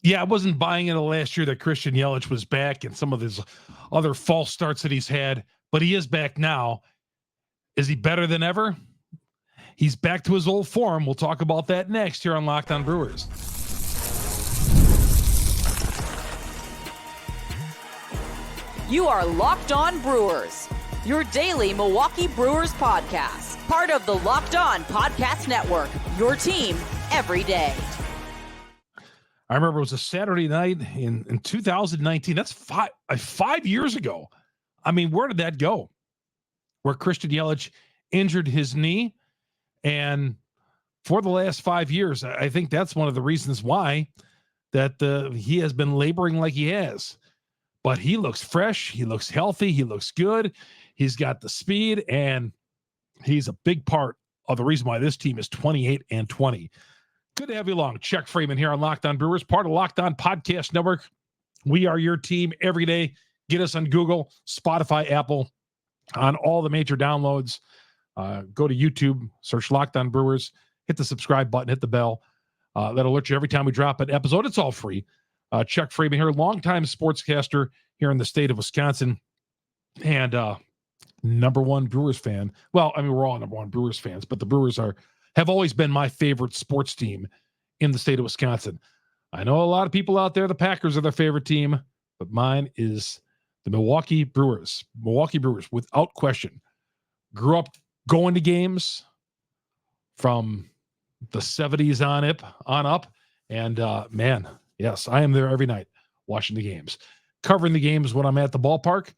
Yeah, I wasn't buying into last year that Christian Yelich was back and some of his other false starts that he's had, but he is back now. Is he better than ever? He's back to his old form. We'll talk about that next here on Locked On Brewers. You are Locked On Brewers, your daily Milwaukee Brewers podcast. Part of the Locked On Podcast Network, your team every day. I remember it was a Saturday night in 2019. That's 5 years ago. I mean, where did that go? Where Christian Yelich injured his knee. And for the last 5 years, I think that's one of the reasons why that he has been laboring like he has. But he looks fresh. He looks healthy. He looks good. He's got the speed, and he's a big part of the reason why this team is 28-20. Good to have you along. Chuck Freeman here on Locked On Brewers, part of Locked On Podcast Network. We are your team every day. Get us on Google, Spotify, Apple, on all the major downloads. Go to YouTube, search Locked On Brewers, hit the subscribe button, hit the bell. That'll alert you every time we drop an episode. It's all free. Chuck Freeman here, longtime sportscaster here in the state of Wisconsin, and number one Brewers fan. Well, I mean, we're all number one Brewers fans, but the Brewers have always been my favorite sports team in the state of Wisconsin. I know a lot of people out there, the Packers are their favorite team, but mine is the Milwaukee Brewers. Milwaukee Brewers, without question. Grew up going to games from the 70s on up. And man, yes, I am there every night watching the games, covering the games when I'm at the ballpark.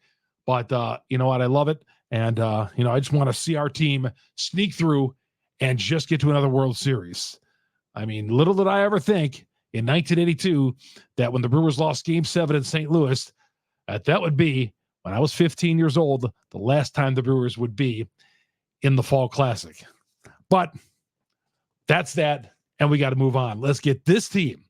But you know what? I love it. And, I just want to see our team sneak through and just get to another World Series. I mean, little did I ever think in 1982 that when the Brewers lost Game 7 in St. Louis, that would be, when I was 15 years old, the last time the Brewers would be in the Fall Classic. But that's that, and we got to move on. Let's get this team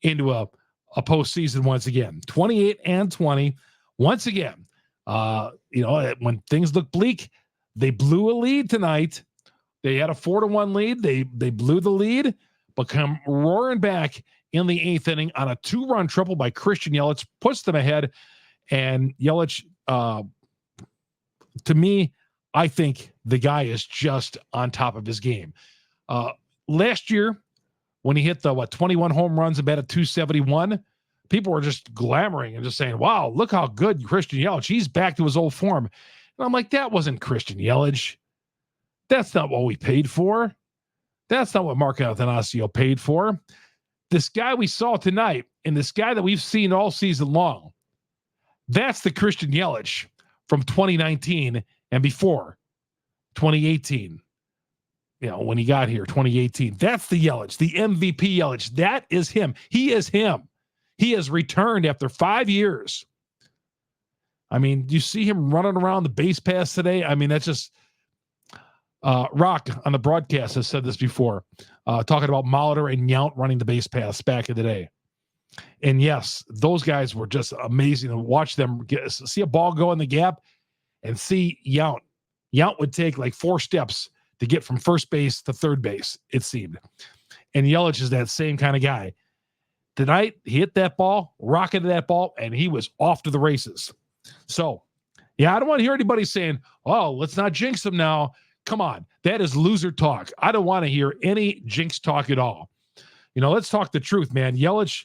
into a postseason once again. 28-20. Once again, when things look bleak, they blew a lead tonight. They had a 4-1 lead. They blew the lead, but come roaring back in the 8th inning on a 2-run triple by Christian Yelich, puts them ahead. And Yelich, to me, I think the guy is just on top of his game. Last year, when he hit the 21 home runs and batted .271, people were just glamoring and just saying, wow, look how good Christian Yelich, he's back to his old form. And I'm like, that wasn't Christian Yelich. That's not what we paid for. That's not what Mark Athanasio paid for. This guy we saw tonight and this guy that we've seen all season long, that's the Christian Yelich from 2019 and before 2018. When he got here, 2018. That's the Yelich, the MVP Yelich. That is him. He is him. He has returned after 5 years. I mean, you see him running around the base pass today? I mean, that's just Rock on the broadcast has said this before, talking about Molitor and Yount running the base pass back in the day. And yes, those guys were just amazing to watch them see a ball go in the gap and see Yount. Yount would take like 4 steps to get from first base to third base, it seemed. And Yelich is that same kind of guy. Tonight, he hit that ball, rocketed that ball, and he was off to the races. So, yeah, I don't want to hear anybody saying, oh, let's not jinx him now. Come on. That is loser talk. I don't want to hear any jinx talk at all. Let's talk the truth, man. Yelich,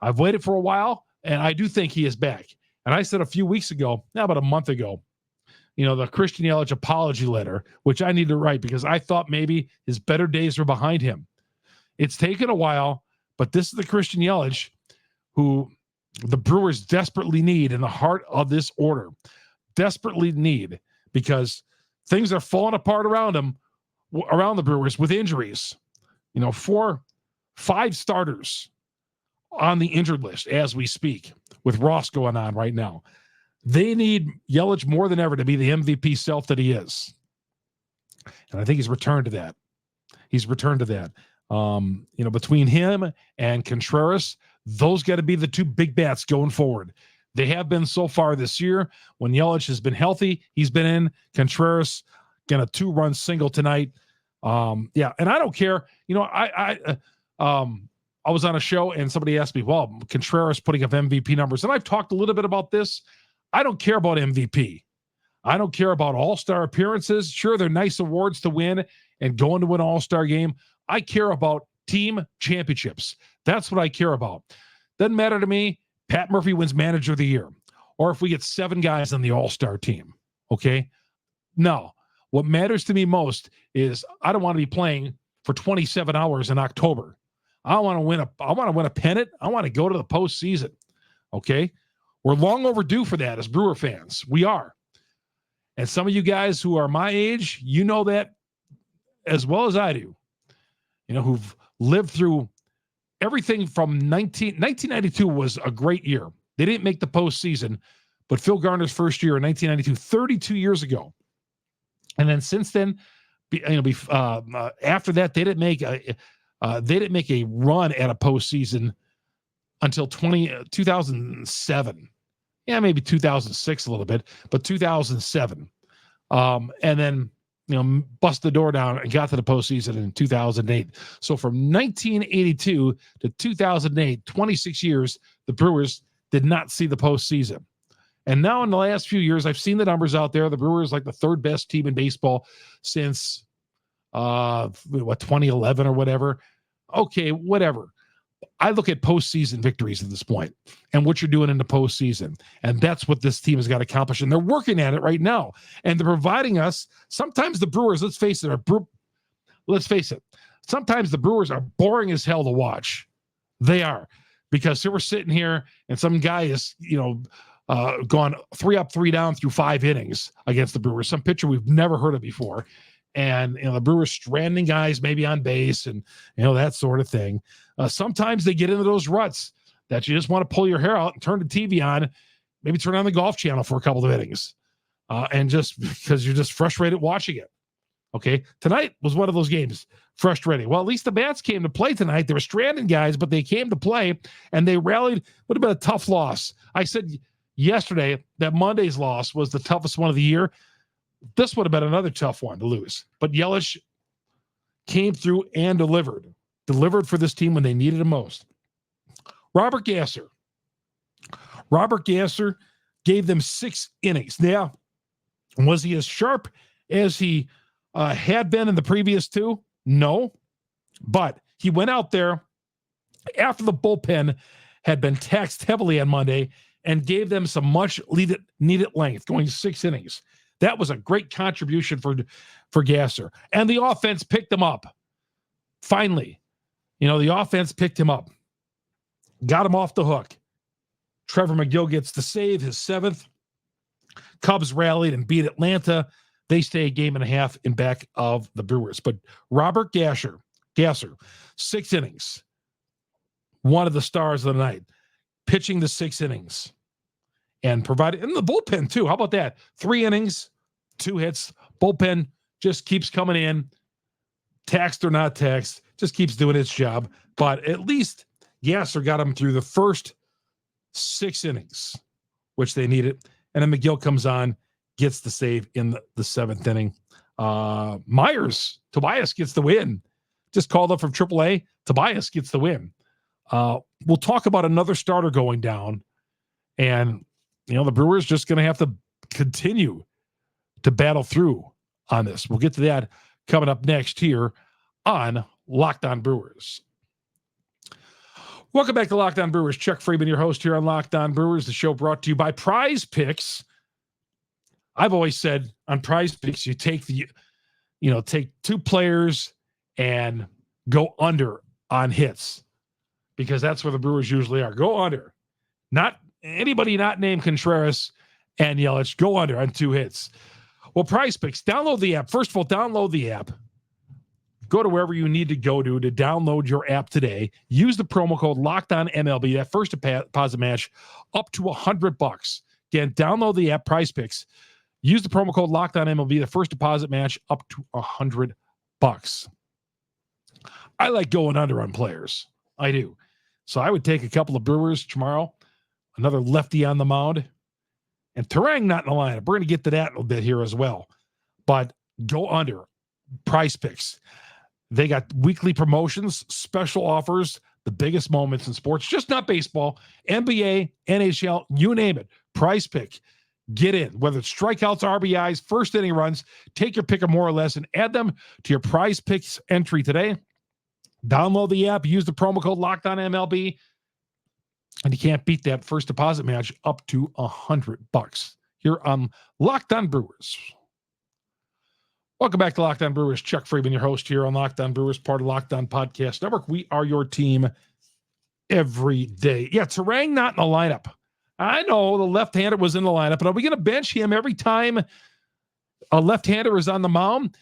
I've waited for a while, and I do think he is back. And I said a few weeks ago, about a month ago, the Christian Yelich apology letter, which I need to write because I thought maybe his better days were behind him. It's taken a while, but this is the Christian Yelich who the Brewers desperately need in the heart of this order. Desperately need, because things are falling apart around him, around the Brewers with injuries. 4, 5 starters on the injured list as we speak, with Ross going on right now. They need Yelich more than ever to be the MVP self that he is. And I think he's returned to that. Between him and Contreras, those got to be the 2 big bats going forward. They have been so far this year. When Yelich has been healthy, he's been in. Contreras got a 2-run single tonight. And I don't care. I was on a show and somebody asked me, well, Contreras putting up MVP numbers. And I've talked a little bit about this. I don't care about MVP. I don't care about all-star appearances. Sure, they're nice awards to win and going to an all-star game. I care about team championships. That's what I care about. Doesn't matter to me. Pat Murphy wins manager of the year. Or if we get 7 guys on the all-star team. Okay? No. What matters to me most is I don't want to be playing for 27 hours in October. I want to win a pennant. I want to go to the postseason. Okay? We're long overdue for that as Brewer fans. We are. And some of you guys who are my age, you know that as well as I do. You know, who've lived through everything from 1992 was a great year. They didn't make the postseason, but Phil Garner's first year in 1992, 32 years ago. And then since then, after that, they didn't make a run at a postseason until 2007. Yeah, maybe 2006 a little bit, but 2007. And then, bust the door down and got to the postseason in 2008. So from 1982 to 2008, 26 years, the Brewers did not see the postseason. And now in the last few years, I've seen the numbers out there. The Brewers like the 3rd best team in baseball since 2011 or whatever. Okay, whatever. I look at postseason victories at this point and what you're doing in the postseason. And that's what this team has got to accomplish. And they're working at it right now. And they're providing us, sometimes the Brewers, let's face it, sometimes the Brewers are boring as hell to watch. They are. Because we're sitting here and some guy is, gone 3 up, 3 down through 5 innings against the Brewers, some pitcher we've never heard of before. And, the Brewers stranding guys maybe on base and, that sort of thing. Sometimes they get into those ruts that you just want to pull your hair out and turn the TV on, maybe turn on the Golf Channel for a couple of innings. And just because you're just frustrated watching it. Okay. Tonight was one of those games. Frustrating. Well, at least the bats came to play tonight. They were stranding guys, but they came to play and they rallied. Would have been a tough loss. I said yesterday that Monday's loss was the toughest one of the year. This would have been another tough one to lose. But Yelich came through and delivered for this team when they needed him most. Robert Gasser gave them 6 innings. Now, was he as sharp as he had been in the previous 2? No, but he went out there after the bullpen had been taxed heavily on Monday and gave them some much needed length, going 6 innings. That was a great contribution for Gasser. And the offense picked him up. Finally, the offense picked him up. Got him off the hook. Trevor McGill gets the save, his 7th. Cubs rallied and beat Atlanta. They stay a game and a half in back of the Brewers. But Robert Gasser, 6 innings. One of the stars of the night. Pitching the 6 innings. And provided in the bullpen, too. How about that? 3 innings, 2 hits. Bullpen just keeps coming in. Taxed or not taxed. Just keeps doing its job. But at least Gasser got him through the first 6 innings, which they needed. And then McGill comes on, gets the save in the 7th inning. Tobias gets the win. Just called up from AAA. Tobias gets the win. We'll talk about another starter going down. And, the Brewers just going to have to continue to battle through on this. We'll get to that coming up next here on Locked On Brewers. Welcome back to Locked On Brewers. Chuck Freeman, your host here on Locked On Brewers, the show brought to you by PrizePicks. I've always said on PrizePicks, you take take 2 players and go under on hits because that's where the Brewers usually are. Go under. Not anybody not named Contreras and Yelich. Go under on 2 hits. Well, PrizePicks, download the app. First of all, download the app. Go to wherever you need to go to download your app today. Use the promo code LOCKEDONMLB. That first deposit match up to $100. Again, download the app PrizePicks. Use the promo code LOCKEDONMLB. The first deposit match up to $100. I like going under on players. I do. So I would take a couple of Brewers tomorrow. Another lefty on the mound. And Turang not in the lineup. We're going to get to that in a bit here as well. But go under. PrizePicks. They got weekly promotions, special offers, the biggest moments in sports, just not baseball, NBA, NHL, you name it. Prize Pick. Get in, whether it's strikeouts, RBIs, first inning runs, take your pick of more or less and add them to your Prize Picks entry today. Download the app, use the promo code LOCKEDONMLB, and you can't beat that first deposit match up to $100 here on Locked On Brewers. Welcome back to Locked On Brewers. Chuck Freeman, your host here on Locked On Brewers, part of Locked On Podcast Network. We are your team every day. Yeah, Turang not in the lineup. I know the left-hander was in the lineup, but are we going to bench him every time a left-hander is on the mound?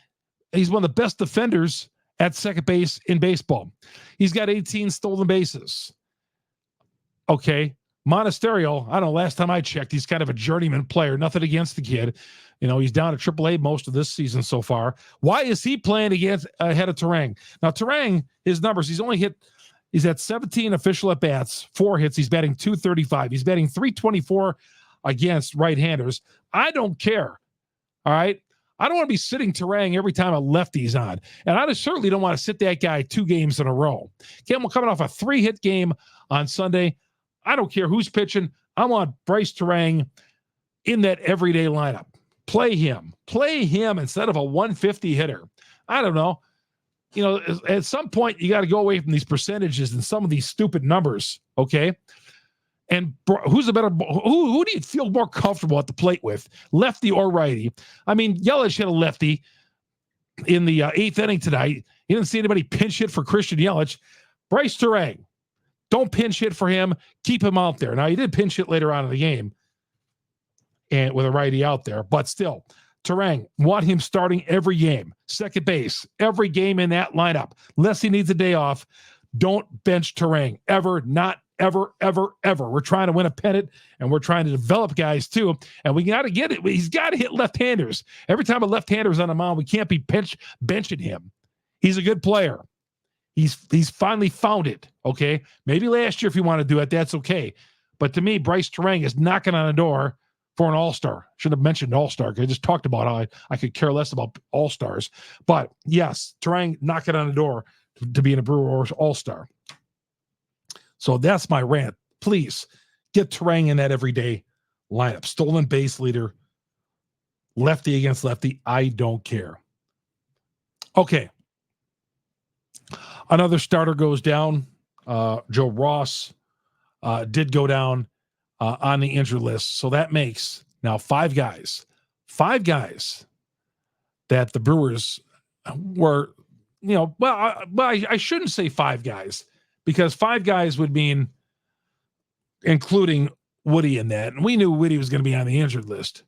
He's one of the best defenders at second base in baseball. He's got 18 stolen bases. Okay. Monasterio, I don't know, last time I checked, he's kind of a journeyman player. Nothing against the kid. You know, he's down to AAA most of this season so far. Why is he playing ahead of Turang? Now, Turang, his numbers, he's at 17 official at-bats, 4 hits. He's batting .235. He's batting .324 against right-handers. I don't care, all right? I don't want to be sitting Turang every time a lefty's on. And I certainly don't want to sit that guy 2 games in a row. Campbell coming off a 3-hit game on Sunday. I don't care who's pitching. I want Brice Turang in that everyday lineup. Play him instead of a 150 hitter. I don't know. You know, at some point, you got to go away from these percentages and some of these stupid numbers, okay? And who do you feel more comfortable at the plate with, lefty or righty? I mean, Yelich hit a lefty in the 8th inning tonight. You didn't see anybody pinch hit for Christian Yelich. Brice Turang, don't pinch hit for him. Keep him out there. Now, he did pinch hit later on in the game and with a righty out there, but still, Turang, want him starting every game. Second base, every game in that lineup. Unless he needs a day off, don't bench Turang. Ever, not ever, ever, ever. We're trying to win a pennant, and we're trying to develop guys, too. And we got to get it. He's got to hit left-handers. Every time a left-hander is on the mound, we can't be benching him. He's a good player. He's finally found it, okay? Maybe last year if you want to do it, that's okay. But to me, Brice Turang is knocking on the door for an all-star. Shouldn't have mentioned all-star because I just talked about how I could care less about all-stars. But yes, Turang knocking on the door to be in a Brewers all-star. So that's my rant. Please get Turang in that everyday lineup. Stolen base leader, lefty against lefty. I don't care. Okay. Another starter goes down. Joe Ross did go down on the injured list. So that makes now 5 guys that the Brewers were, you know, I shouldn't say 5 guys because 5 guys would mean including Woody in that. And we knew Woody was going to be on the injured list.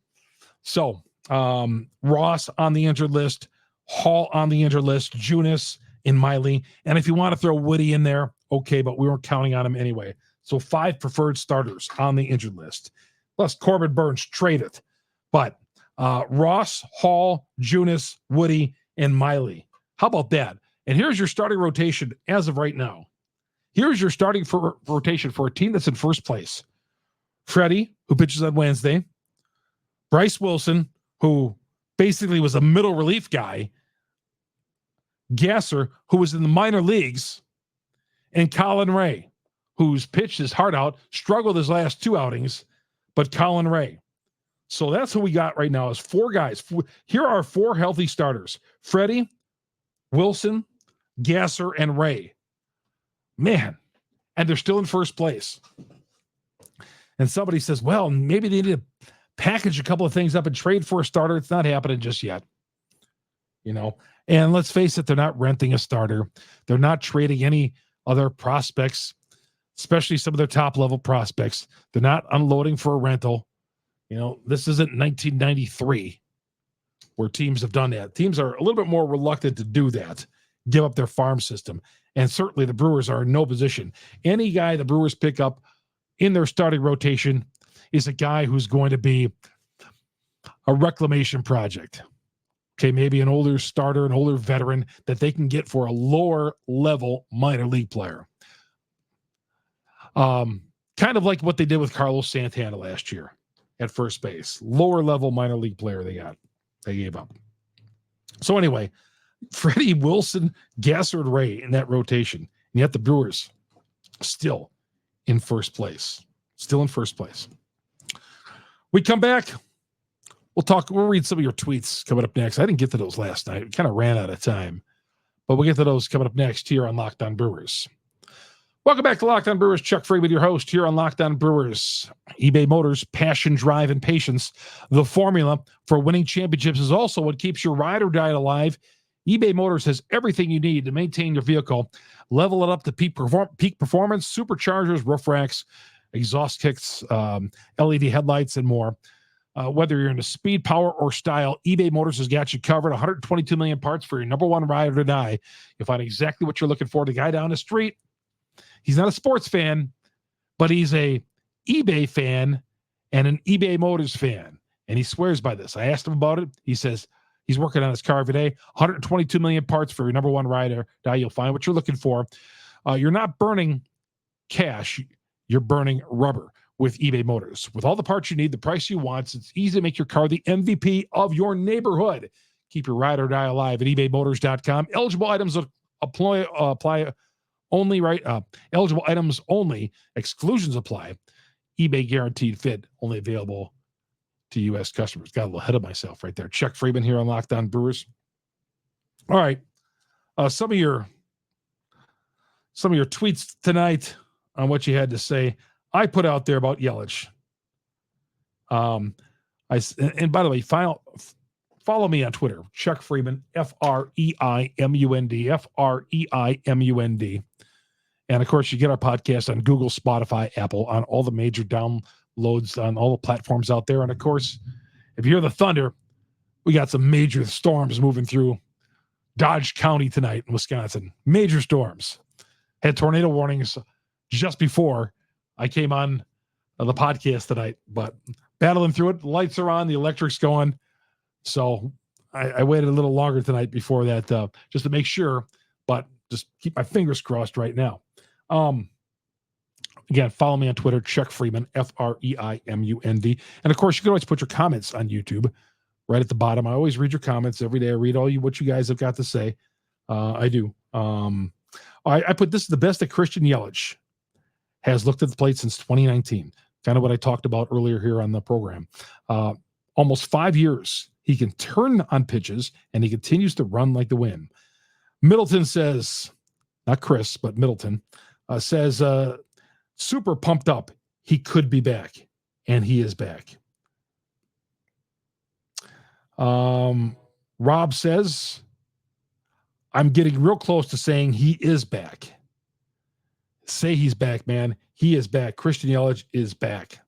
So Ross on the injured list, Hall on the injured list, Junis in Miley. And if you want to throw Woody in there, okay, but we weren't counting on him anyway. So 5 preferred starters on the injured list. Plus Corbin Burns traded. But Ross, Hall, Junis, Woody, and Miley. How about that? And here's your starting rotation as of right now. Here's your starting rotation for a team that's in first place. Freddie, who pitches on Wednesday. Bryce Wilson, who basically was a middle relief guy. Gasser, who was in the minor leagues. And Colin Ray, who's pitched his heart out, struggled his last 2 outings, but Colin Ray. So that's who we got right now is 4 guys. Here are 4 healthy starters. Freddie, Wilson, Gasser, and Ray. Man, and they're still in first place. And somebody says, well, maybe they need to package a couple of things up and trade for a starter. It's not happening just yet. You know, and let's face it, they're not renting a starter. They're not trading any other prospects, especially some of their top-level prospects. They're not unloading for a rental. You know, this isn't 1993 where teams have done that. Teams are a little bit more reluctant to do that, give up their farm system. And certainly the Brewers are in no position. Any guy the Brewers pick up in their starting rotation is a guy who's going to be a reclamation project. Okay, maybe an older starter, an older veteran that they can get for a lower-level minor league player. Kind of like what they did with Carlos Santana last year at first base. Lower-level minor league player they gave up. So anyway, Freddie, Wilson, Gasser, and Ray in that rotation. And yet the Brewers still in first place. Still in first place. We come back. We'll read some of your tweets coming up next. I didn't get to those last night. We kind of ran out of time. But we'll get to those coming up next here on Locked On Brewers. Welcome back to Locked On Brewers. Chuck Freeman, your host here on Locked On Brewers. eBay Motors, passion, drive, and patience. The formula for winning championships is also what keeps your ride or die alive. eBay Motors has everything you need to maintain your vehicle, level it up to peak performance, superchargers, roof racks, exhaust kits, LED headlights, and more. Whether you're into speed, power, or style, eBay Motors has got you covered. 122 million parts for your number one ride or die. You'll find exactly what you're looking for. The guy down the street, he's not a sports fan, but he's a eBay fan and an eBay Motors fan. And he swears by this. I asked him about it. He says he's working on his car every day. 122 million parts for your number one ride or die. You'll find what you're looking for. You're not burning cash. You're burning rubber with eBay Motors. With all the parts you need, the price you want, it's easy to make your car the MVP of your neighborhood. Keep your ride or die alive at ebaymotors.com. Eligible items apply only, right? Eligible items only. Exclusions apply. eBay guaranteed fit, only available to U.S. customers. Got a little ahead of myself right there. Chuck Freeman here on Locked On Brewers. All right. Some of your tweets tonight on what you had to say. I put out there about Yelich. And by the way, follow me on Twitter, Chuck Freeman, Freimund, Freimund. And of course, you get our podcast on Google, Spotify, Apple, on all the major downloads on all the platforms out there. And of course, if you hear the thunder, we got some major storms moving through Dodge County tonight in Wisconsin. Major storms. Had tornado warnings just before I came on the podcast tonight, but battling through it. The lights are on, the electric's going. So I waited a little longer tonight before that, just to make sure, but just keep my fingers crossed right now. Again, follow me on Twitter, Chuck Freeman, Freimund. And of course, you can always put your comments on YouTube right at the bottom. I always read your comments every day. I read what you guys have got to say. I do. I put this is the best that Christian Yelich has looked at the plate since 2019. Kind of what I talked about earlier here on the program. Almost 5 years. He can turn on pitches, and he continues to run like the wind. Middleton says, not Chris, but Middleton, says, super pumped up. He could be back, and he is back. Rob says, I'm getting real close to saying he is back. Say he's back, man. He is back. Christian Yelich is back.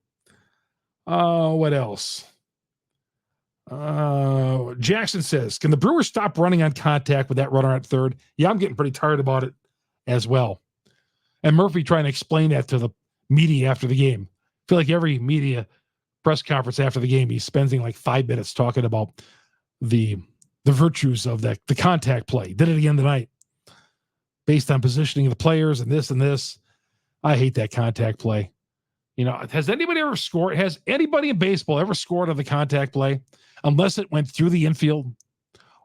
What else? Jackson says, can the Brewers stop running on contact with that runner at third? Yeah, I'm getting pretty tired about it as well. And Murphy trying to explain that to the media after the game. I feel like every media press conference after the game, he's spending like 5 minutes talking about the virtues of the contact play. Did it again tonight. Based on positioning of the players and this and this. I hate that contact play. You know, has anybody ever scored? Has anybody in baseball ever scored on the contact play? Unless it went through the infield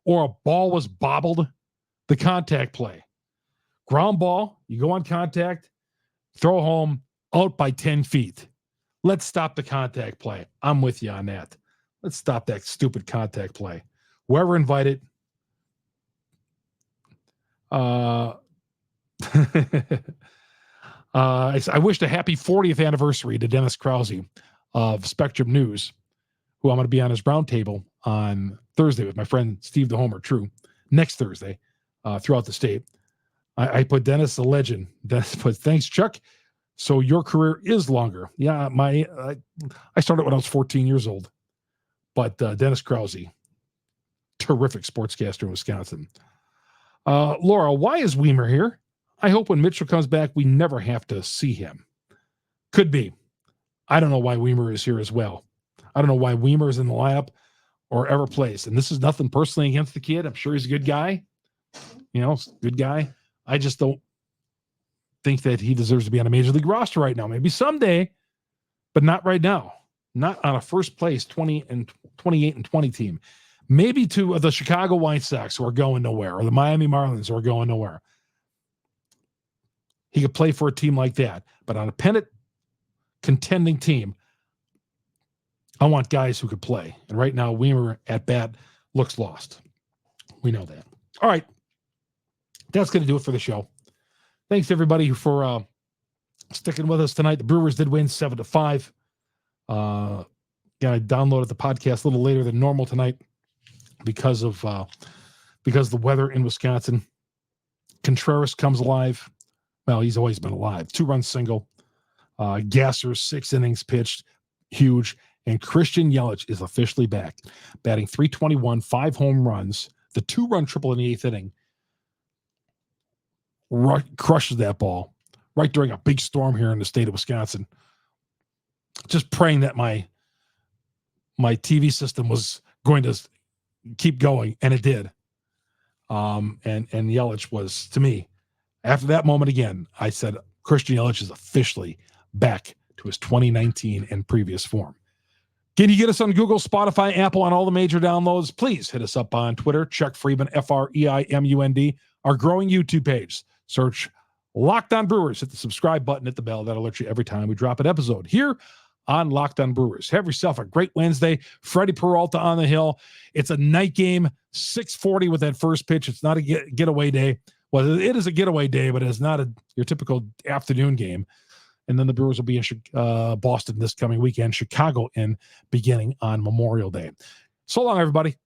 or a ball was bobbled, the contact play. Ground ball, you go on contact, throw home, out by 10 feet. Let's stop the contact play. I'm with you on that. Let's stop that stupid contact play. Whoever invited, I wished a happy 40th anniversary to Dennis Krause of Spectrum News, who I'm going to be on his roundtable on Thursday with my friend Steve the Homer True, next Thursday, throughout the state. I put Dennis a legend. Dennis put, thanks, Chuck. So your career is longer. Yeah, I started when I was 14 years old. But Dennis Krause, terrific sportscaster in Wisconsin. Laura, why is Weimer here? I hope when Mitchell comes back, we never have to see him. Could be. I don't know why Weimer is here as well. I don't know why Weimer is in the lineup or ever plays. And this is nothing personally against the kid. I'm sure he's a good guy. Good guy. I just don't think that he deserves to be on a major league roster right now. Maybe someday, but not right now. Not on a first place 28 and 20 team. Maybe to the Chicago White Sox who are going nowhere, or the Miami Marlins who are going nowhere. he could play for a team like that. But on a pennant contending team, I want guys who could play. And right now, Weimer at bat looks lost. We know that. All right. That's going to do it for the show. Thanks, everybody, for sticking with us tonight. The Brewers did win 7-5. I downloaded the podcast a little later than normal tonight because of the weather in Wisconsin. Contreras comes alive. Well, he's always been alive. 2-run single. Gasser, 6 innings pitched. Huge. And Christian Yelich is officially back. Batting .321, 5 home runs. The 2-run triple in the 8th inning. Crushes that ball right during a big storm here in the state of Wisconsin. Just praying that my TV system was going to keep going, and it did. And Yelich was, to me, after that moment again, I said Christian Yelich is officially back to his 2019 and previous form. Can you get us on Google, Spotify, Apple, on all the major downloads? Please hit us up on Twitter, Chuck Freeman, FREIMUND, our growing YouTube page. Search Locked On Brewers. Hit the subscribe button, hit the bell. That'll alert you every time we drop an episode here on Locked On Brewers. Have yourself a great Wednesday. Freddie Peralta on the hill. It's a night game, 6:40 with that first pitch. It's not a getaway day. Well, it is a getaway day, but it's not your typical afternoon game. And then the Brewers will be in Boston this coming weekend, Chicago beginning on Memorial Day. So long, everybody.